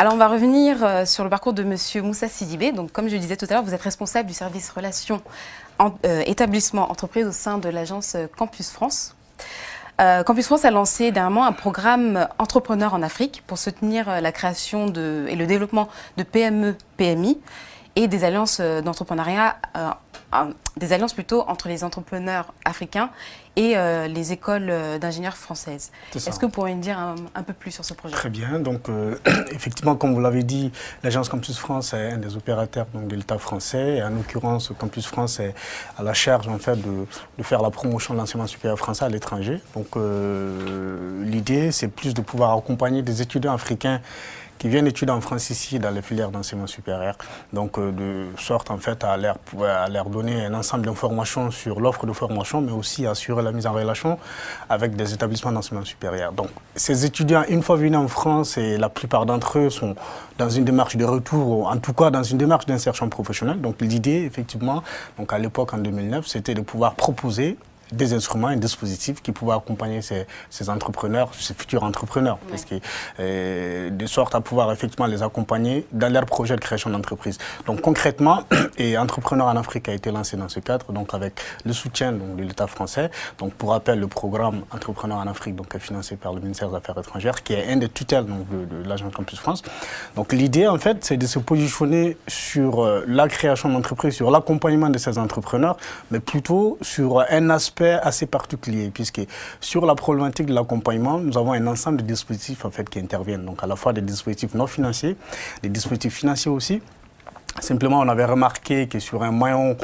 Alors, on va revenir sur le parcours de Monsieur Moussa Sidibé. Donc, comme je le disais tout à l'heure, vous êtes responsable du service relations établissement entreprise au sein de l'agence Campus France. Campus France a lancé dernièrement un programme entrepreneur en Afrique pour soutenir la création et le développement de PME, PMI et des alliances d'entrepreneuriat, des alliances plutôt entre les entrepreneurs africains et les écoles d'ingénieurs françaises. Est-ce que vous pourriez me dire un peu plus sur ce projet? Très bien. Donc, effectivement, comme vous l'avez dit, l'agence Campus France est un des opérateurs donc, de l'État français. Et en l'occurrence, Campus France est à la charge en fait, de faire la promotion de l'enseignement supérieur français à l'étranger. Donc, l'idée, c'est plus de pouvoir accompagner des étudiants africains qui viennent étudier en France ici dans les filières d'enseignement supérieur. Donc de sorte en fait à leur donner un ensemble d'informations sur l'offre de formation, mais aussi assurer la mise en relation avec des établissements d'enseignement supérieur. Donc ces étudiants, une fois venus en France, et la plupart d'entre eux sont dans une démarche de retour, ou en tout cas dans une démarche d'insertion professionnelle. Donc l'idée, effectivement, donc à l'époque en 2009, c'était de pouvoir proposer des instruments, un dispositif qui pouvait accompagner ces entrepreneurs, ces futurs entrepreneurs, oui. Parce que, de sorte à pouvoir effectivement les accompagner dans leur projet de création d'entreprise. Donc concrètement, et Entrepreneur en Afrique a été lancé dans ce cadre, donc avec le soutien donc, de l'État français. Donc pour rappel, le programme Entrepreneur en Afrique donc, est financé par le ministère des Affaires étrangères, qui est un des tutelles donc, de l'agence Campus France. Donc l'idée en fait, c'est de se positionner sur la création d'entreprises, sur l'accompagnement de ces entrepreneurs, mais plutôt sur un aspect assez particulier, puisque sur la problématique de l'accompagnement, nous avons un ensemble de dispositifs en fait, qui interviennent, donc à la fois des dispositifs non financiers, des dispositifs financiers aussi. Simplement, on avait remarqué que sur un maillon,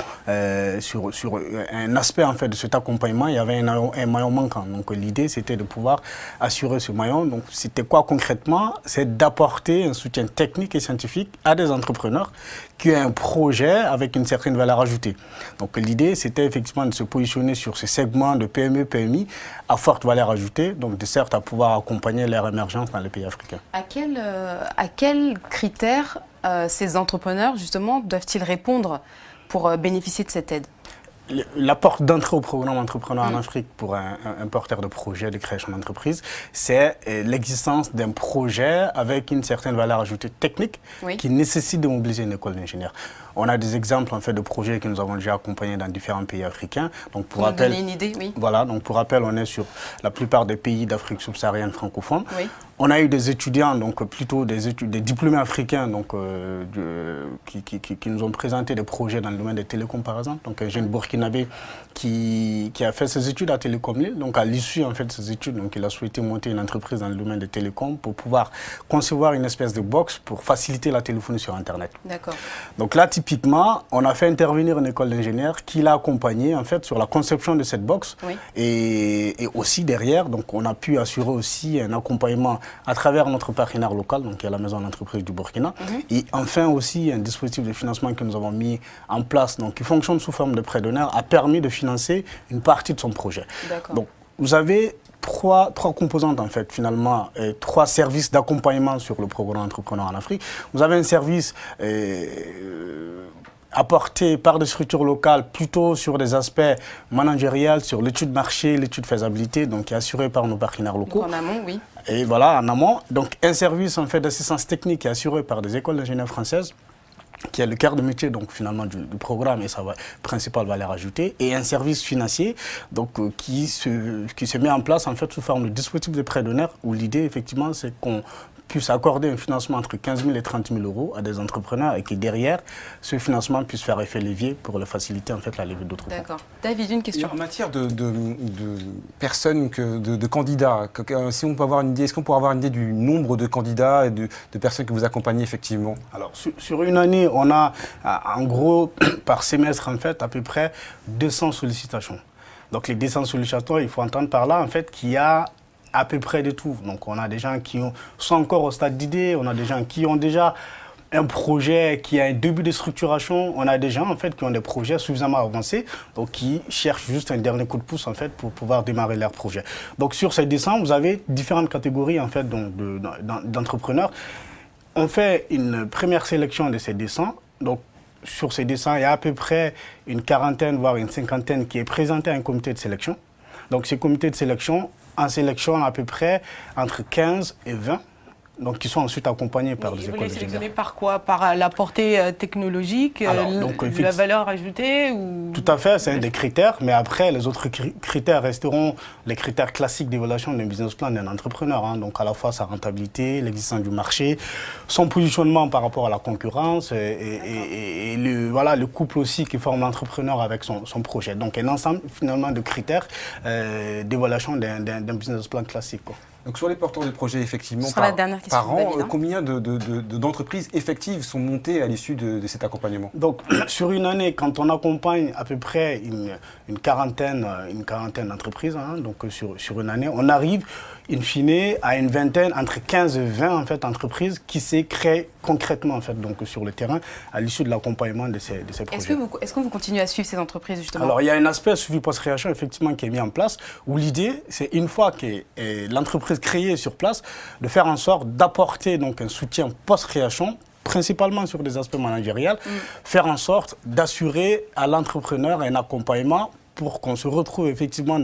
sur un aspect en fait de cet accompagnement, il y avait un maillon manquant. Donc l'idée, c'était de pouvoir assurer ce maillon. Donc c'était quoi concrètement? C'est d'apporter un soutien technique et scientifique à des entrepreneurs qui ont un projet avec une certaine valeur ajoutée. Donc l'idée, c'était effectivement de se positionner sur ces segments de PME, PMI à forte valeur ajoutée, donc de sorte à pouvoir accompagner leur émergence dans les pays africains. À quels critères ces entrepreneurs, justement, doivent-ils répondre pour bénéficier de cette aide? La porte d'entrée au programme Entrepreneur en Afrique pour un porteur de projet de création d'entreprise, c'est l'existence d'un projet avec une certaine valeur ajoutée technique qui nécessite de mobiliser une école d'ingénieurs. On a des exemples en fait, de projets que nous avons déjà accompagnés dans différents pays africains. Donc, pour rappel, donner une idée, oui. Voilà, donc pour rappel, on est sur la plupart des pays d'Afrique subsaharienne francophone. Oui. On a eu des étudiants, donc plutôt des diplômés africains donc, qui nous ont présenté des projets dans le domaine des télécoms par exemple. Donc un jeune burkinabé qui a fait ses études à Télécom Lille. Donc à l'issue en fait, de ses études, donc, il a souhaité monter une entreprise dans le domaine des télécoms pour pouvoir concevoir une espèce de box pour faciliter la téléphonie sur Internet. D'accord. Donc là, typiquement, on a fait intervenir une école d'ingénieurs qui l'a accompagné en fait, sur la conception de cette box. Oui. Et aussi derrière, donc, on a pu assurer aussi un accompagnement à travers notre partenaire local, donc qui est la maison d'entreprise du Burkina. Et enfin aussi, un dispositif de financement que nous avons mis en place, donc qui fonctionne sous forme de prêt d'honneur, a permis de financer une partie de son projet. Donc, vous avez trois composantes en fait, finalement, trois services d'accompagnement sur le programme Entrepreneur en Afrique. Vous avez un service apporté par des structures locales plutôt sur des aspects managériels, sur l'étude marché, l'étude faisabilité, donc qui est assuré par nos partenaires locaux. Donc en amont, oui. Et voilà, en amont. Donc un service en fait d'assistance technique qui est assuré par des écoles d'ingénieurs françaises, qui est le cœur de métier donc finalement du programme et sa principale valeur ajoutée, et un service financier donc qui se met en place en fait sous forme de dispositif de prêt d'honneur, où l'idée effectivement c'est qu'on puisse accorder un financement entre 15 000 et 30 000 euros à des entrepreneurs et que derrière, ce financement puisse faire effet levier pour le faciliter en fait la levée d'autres fonds. D'accord. David, une question. En matière de personnes, de candidats, si on peut avoir une idée, est-ce qu'on pourrait avoir une idée du nombre de candidats et de personnes que vous accompagnez effectivement? Alors, sur une année, on a en gros, par semestre en fait, à peu près 200 sollicitations. Donc les 200 sollicitations, il faut entendre par là en fait qu'il y a à peu près de tout. Donc on a des gens qui sont encore au stade d'idée, on a des gens qui ont déjà un projet qui a un début de structuration, on a des gens en fait qui ont des projets suffisamment avancés, donc qui cherchent juste un dernier coup de pouce en fait pour pouvoir démarrer leur projet. Donc sur ces 200, vous avez différentes catégories en fait d'entrepreneurs. On fait une première sélection de ces 200, donc sur ces 200, il y a à peu près une quarantaine, voire une cinquantaine qui est présentée à un comité de sélection. Donc ce comité de sélection en sélectionne à peu près entre 15 et 20 donc qui sont ensuite accompagnés par les écoles Vous les d'ingénieurs. sélectionnez par quoi? Par la portée technologique, Alors, donc, la valeur ajoutée ou... Tout à fait, c'est un des critères, mais après, les autres critères resteront les critères classiques d'évaluation d'un business plan d'un entrepreneur. Hein. Donc, à la fois sa rentabilité, l'existence du marché, son positionnement par rapport à la concurrence et le couple aussi qui forme l'entrepreneur avec son projet. Donc, un ensemble finalement de critères d'évaluation d'un business plan classique, quoi. Donc sur les porteurs de projets, effectivement, par an, combien d'entreprises effectives sont montées à l'issue de cet accompagnement? Donc sur une année, quand on accompagne à peu près une quarantaine d'entreprises, hein, donc sur une année, on arrive in fine à une vingtaine, entre 15 et 20 en fait, entreprises qui s'est créées concrètement en fait, donc, sur le terrain à l'issue de l'accompagnement de ces projets. Est-ce que vous continuez à suivre ces entreprises justement? Alors il y a un aspect suivi post-création effectivement qui est mis en place où l'idée c'est une fois que l'entreprise créée sur place de faire en sorte d'apporter donc un soutien post-création principalement sur des aspects managériels, faire en sorte d'assurer à l'entrepreneur un accompagnement pour qu'on se retrouve effectivement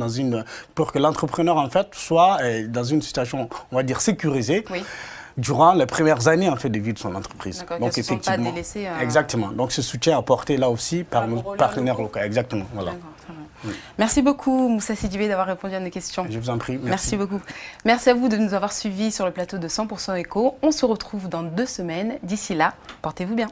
pour que l'entrepreneur en fait soit dans une situation, on va dire, sécurisée. Oui. Durant les premières années en fait, de vie de son entreprise. Donc effectivement, pas délaissé, exactement. Donc ce soutien apporté là aussi par nos partenaires locaux. Exactement. Voilà. Oui. Merci beaucoup Moussa Sidibé d'avoir répondu à nos questions. Je vous en prie. Merci beaucoup. Merci à vous de nous avoir suivis sur le plateau de 100% Éco. On se retrouve dans 2 semaines. D'ici là, portez-vous bien.